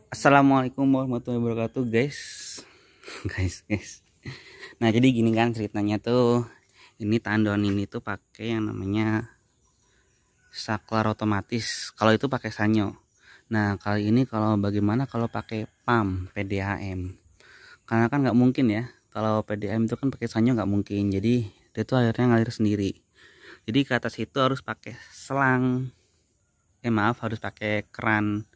Assalamualaikum warahmatullahi wabarakatuh, guys. guys. Nah, jadi gini kan ceritanya tuh. Ini tandon ini tuh pakai yang namanya saklar otomatis. Kalau itu pakai sanyo. Nah, kali ini kalau bagaimana kalau pakai PAM PDAM? Karena kan nggak mungkin ya. Kalau PDAM itu kan pakai sanyo nggak mungkin. Jadi dia tuh airnya ngalir sendiri. Jadi ke atas itu harus pakai selang. Harus pakai keran.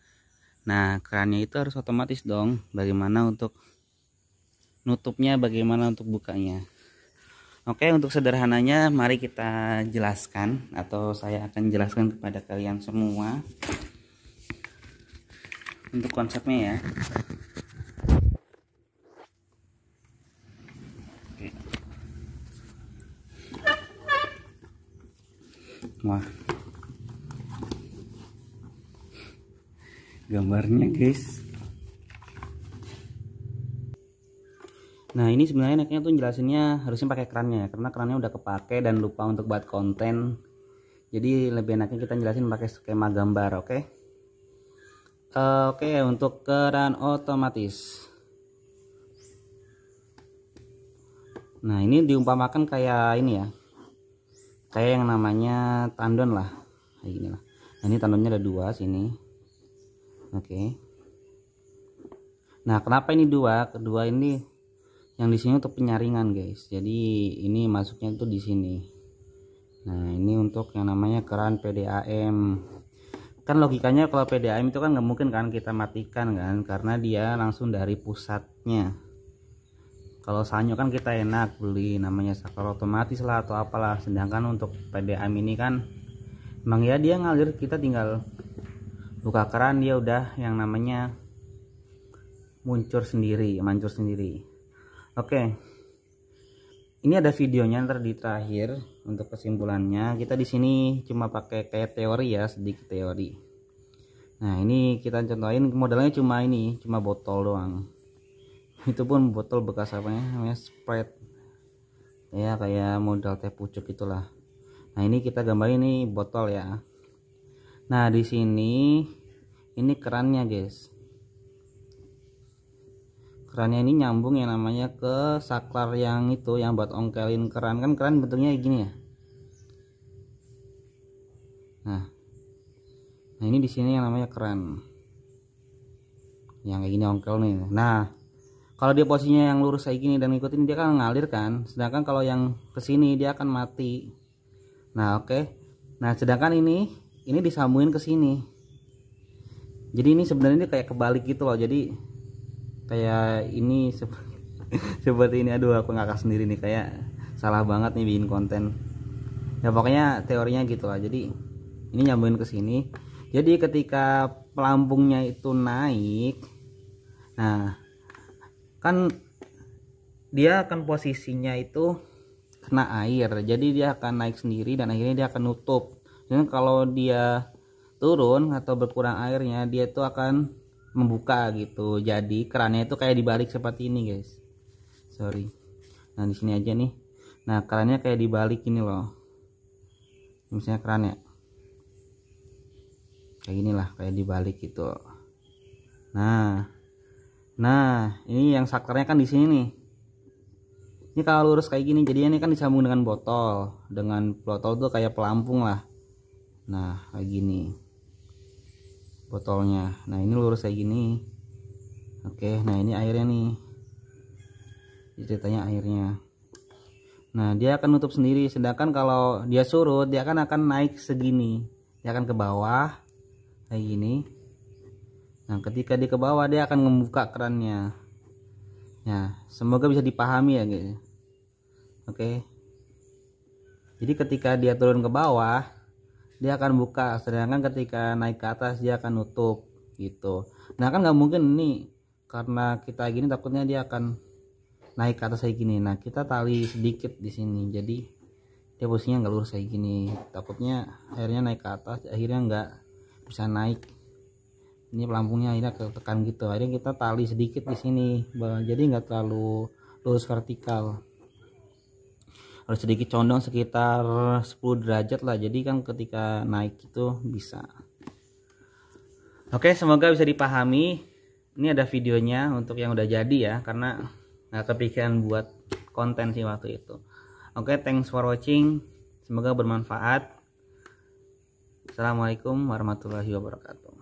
Nah, kerannya itu harus otomatis dong. Bagaimana untuk nutupnya, bagaimana untuk bukanya. Oke, untuk sederhananya mari kita jelaskan, atau saya akan jelaskan kepada kalian semua untuk konsepnya ya. Oke. Wah, gambarnya guys. Nah, ini sebenarnya enaknya tuh jelasinnya harusnya pakai kerannya, karena kerannya udah kepake dan lupa untuk buat konten. Jadi lebih enaknya kita jelasin pakai skema gambar, oke? Oke, untuk keran otomatis. Nah, ini diumpamakan kayak ini ya. Kayak yang namanya tandon lah. Kayak gini lah. Nah, ini tandonnya ada dua sini. Oke. Nah, kenapa ini dua? Kedua ini yang di sini untuk penyaringan, guys. Jadi ini masuknya itu di sini. Nah, ini untuk yang namanya keran PDAM. Kan logikanya kalau PDAM itu kan nggak mungkin kan kita matikan kan, karena dia langsung dari pusatnya. Kalau sanyo kan kita enak beli namanya saklar otomatis lah atau apalah. Sedangkan untuk PDAM ini kan emang ya dia ngalir, kita tinggal buka keran dia udah yang namanya mancur sendiri. Oke, ini ada videonya ntar di terakhir untuk kesimpulannya. Kita di sini cuma pakai kayak teori ya, sedikit teori. Nah, ini kita contohin modelnya cuma ini, cuma botol doang. Itu pun botol bekas apa ya, namanya Sprite. Ya kayak model teh pucuk itulah. Nah, ini kita gambarin ini botol ya. Nah, di sini ini kerannya, guys. Kerannya ini nyambung yang namanya ke saklar yang itu yang buat ongkelin keran. Kan keran bentuknya gini ya. Nah ini di sini yang namanya keran yang kayak gini ongkel nih. Nah, kalau dia posisinya yang lurus kayak gini dan ngikutin dia kan ngalir kan. Sedangkan kalau yang kesini dia akan mati. Nah, oke. Nah, sedangkan ini disambungin ke sini. Jadi ini sebenarnya kayak kebalik gitu loh. Jadi kayak ini seperti ini. Aduh, aku ngakak sendiri nih, kayak salah banget nih bikin konten ya. Pokoknya teorinya gitu lah. Jadi ini nyambungin ke sini. Jadi ketika pelampungnya itu naik, nah kan dia akan posisinya itu kena air, jadi dia akan naik sendiri dan akhirnya dia akan nutup. Dan kalau dia turun atau berkurang airnya, dia itu akan membuka gitu. Jadi kerannya itu kayak dibalik seperti ini, guys. Sorry. Nah, di sini aja nih. Nah, kerannya kayak dibalik ini loh. Misalnya kerannya kayak inilah, kayak dibalik gitu. Nah, ini yang saklarnya kan di sini nih. Ini kalau lurus kayak gini, jadinya ini kan disambung dengan botol. Dengan botol tuh kayak pelampung lah. Nah, kayak gini botolnya. Nah, ini lurus kayak gini. Oke, nah ini airnya nih. Ceritanya airnya. Nah, dia akan nutup sendiri. Sedangkan kalau dia surut, dia akan naik segini. Dia akan ke bawah kayak gini. Nah, ketika dia ke bawah, dia akan membuka kerannya. Ya, semoga bisa dipahami ya, guys. Oke. Jadi ketika dia turun ke bawah, dia akan buka, sedangkan ketika naik ke atas dia akan nutup gitu. Nah, kan nggak mungkin ini, karena kita gini takutnya dia akan naik ke atas kayak gini. Nah, kita tali sedikit di sini, jadi dia posisinya nggak lurus kayak gini. Takutnya airnya naik ke atas, akhirnya nggak bisa naik. Ini pelampungnya akhirnya ketekan gitu. Akhirnya kita tali sedikit di sini, jadi nggak terlalu lurus vertikal. Harus sedikit condong sekitar 10 derajat lah, jadi kan ketika naik itu bisa. Oke, semoga bisa dipahami. Ini ada videonya untuk yang udah jadi ya, karena nggak kepikiran buat konten sih waktu itu. Oke, thanks for watching, semoga bermanfaat. Assalamualaikum warahmatullahi wabarakatuh.